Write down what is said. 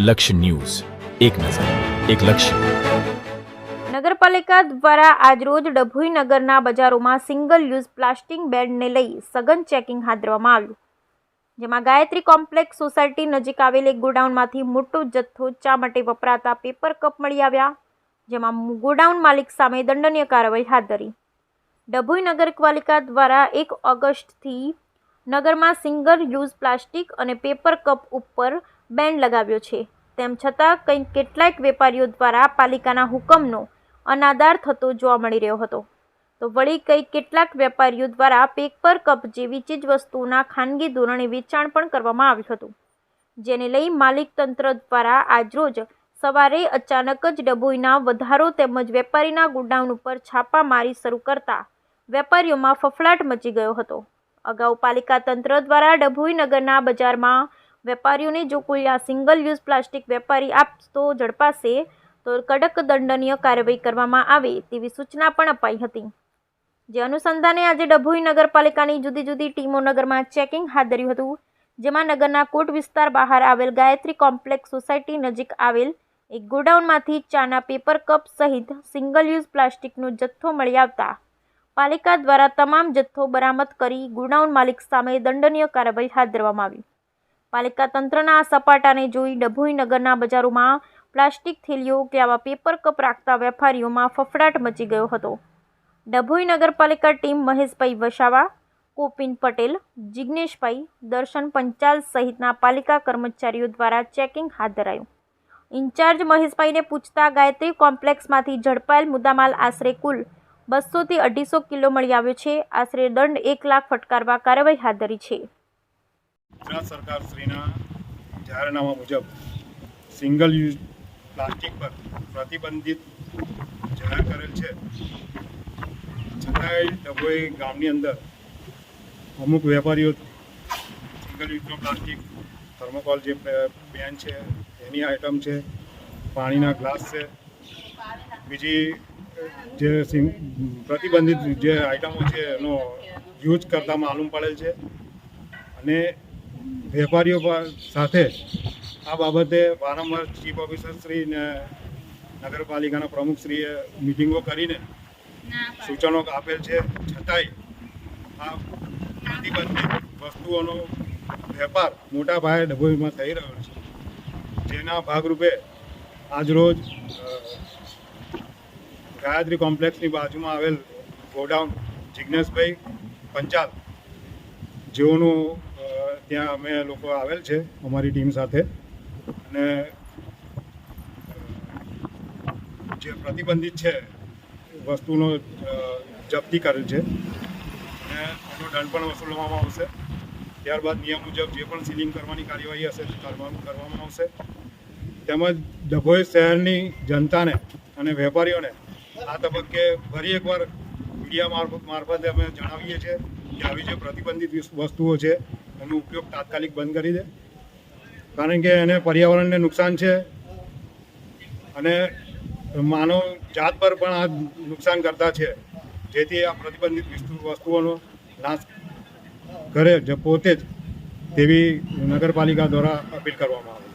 લક્ષ્ય ન્યૂઝ, એક નજર, એક લક્ષ્ય. નગરપાલિકા દ્વારા આજરોજ ડભોઈ નગરના બજારોમાં સિંગલ યુઝ પ્લાસ્ટિક બેનને લઈ સઘન ચેકિંગ હાથ ધરવામાં આવ્યું, જેમાં ગાયત્રી કોમ્પ્લેક્સ સોસાયટી નજીક આવેલ એક ગોડાઉનમાંથી મોટો જથ્થો ચા માટે વપરાતા પેપર કપ મળી આવ્યા, જેમાં ગોડાઉન માલિક સામે દંડનીય કાર્યવાહી હાથ ધરી. ડભોઈ નગરપાલિકા દ્વારા 1 ઓગસ્ટથી નગરમાં સિંગલ યુઝ પ્લાસ્ટિક અને પેપર કપ ઉપર બેન લગાવ્યો છે. તેમ છતાં કેટલાક વેપારીઓ દ્વારા પાલિકાના હુકમનો અનાદર થતો જોવા મળી રહ્યો હતો. તો વળી કેટલાક વેપારીઓ દ્વારા પેપર કપ જેવી ચીજવસ્તુઓના ખાનગી ધોરણે વેચાણ પણ કરવામાં આવ્યું હતું, જેને લઈ માલિક તંત્ર દ્વારા આજરોજ સવારે અચાનક જ ડભોઈના વધારો તેમજ વેપારીના ગોડાઉન ઉપર છાપામારી શરૂ કરતા વેપારીઓમાં ફફડાટ મચી ગયો હતો. અગાઉ પાલિકા તંત્ર દ્વારા ડભોઈ નગરના બજારમાં વેપારીઓને જો કોઈ આ સિંગલ યુઝ પ્લાસ્ટિક વેપારી આપતો ઝડપાશે તો કડક દંડનીય કાર્યવાહી કરવામાં આવે તેવી સૂચના પણ અપાઈ હતી. જે અનુસંધાને આજે ડભોઈ નગરપાલિકાની જુદી જુદી ટીમો નગરમાં ચેકિંગ હાથ ધર્યું હતું, જેમાં નગરના કોટ વિસ્તાર બહાર આવેલ ગાયત્રી કોમ્પ્લેક્સ સોસાયટી નજીક આવેલ એક ગોડાઉનમાંથી ચાના પેપર કપ સહિત સિંગલ યુઝ પ્લાસ્ટિકનો જથ્થો મળી આવતા પાલિકા દ્વારા તમામ જથ્થો બરામદ કરી ગોડાઉન માલિક સામે દંડનીય કાર્યવાહી હાથ ધરવામાં આવી. પાલિકા તંત્રના આ સપાટાને જોઈ ડભોઈ નગરના બજારોમાં પ્લાસ્ટિક થેલીઓ કે આવા પેપર કપ રાખતા વેપારીઓમાં ફફડાટ મચી ગયો હતો. ડભોઈ નગરપાલિકા ટીમ મહેશભાઈ વસાવા, કોપિન પટેલ, જિગ્નેશભાઈ, દર્શન પંચાલ સહિતના પાલિકા કર્મચારીઓ દ્વારા ચેકિંગ હાથ ધરાયું. ઇન્ચાર્જ મહેશભાઈને પૂછતા ગાયત્રી કોમ્પ્લેક્સમાંથી ઝડપાયેલ મુદ્દામાલ આશરે કુલ 200 થી 250 કિલો મળી આવ્યો છે. આશરે દંડ 1 લાખ ફટકારવા કાર્યવાહી હાથ ધરી છે. ગુજરાત સરકાર શ્રીના જાહેરનામા મુજબ સિંગલ યુઝ પ્લાસ્ટિક પર પ્રતિબંધિત જાહેર કરેલ છે, છતાંય ડભોઈ ગામની અંદર અમુક વેપારીઓ સિંગલ યુઝનો પ્લાસ્ટિક, થર્મોકોલ જે બેન છે એની આઇટમ છે, પાણીના ગ્લાસ છે, બીજી જે પ્રતિબંધિત જે આઇટમો છે એનો યુઝ કરતા માલુમ પડેલ છે. અને વેપારીઓ સાથે આ બાબતે વારંવાર ચીફ ઓફિસર શ્રી ને નગરપાલિકાના પ્રમુખશ્રીએ મિટિંગો કરીને સૂચનો આપેલ છે, છતાંય આ પ્રતિબંધિત વસ્તુઓનો વેપાર મોટા પાયે ડભોઈમાં થઈ રહ્યો છે. જેના ભાગરૂપે આજરોજ ગાયત્રી કોમ્પ્લેક્સની બાજુમાં આવેલ ગોડાઉન જિગ્નેશભાઈ પંચાલ જેઓનું ત્યાં અમે લોકો આવેલ છે અમારી ટીમ સાથે, અને જે પ્રતિબંધિત છે વસ્તુનો જપ્તી કરેલ છે અને એનો દંડ પણ વસૂલવામાં આવશે. ત્યારબાદ નિયમ મુજબ જે પણ સીલિંગ કરવાની કાર્યવાહી હશે કરવામાં આવશે. તેમજ ડભોઈ શહેરની જનતાને અને વેપારીઓને આ તબક્કે ફરી એકવાર મીડિયા મારફતે અમે જણાવીએ છીએ કે આવી જે પ્રતિબંધિત વસ્તુઓ છે એનો ઉપયોગ તાત્કાલિક બંધ કરી દે, કારણ કે એને પર્યાવરણને નુકસાન છે અને માનવ જાત પર પણ આ નુકસાન કરતા છે. જેથી આ પ્રતિબંધિત વસ્તુઓનો નાશ કરે પોતે જ તેવી નગરપાલિકા દ્વારા અપીલ કરવામાં આવે છે.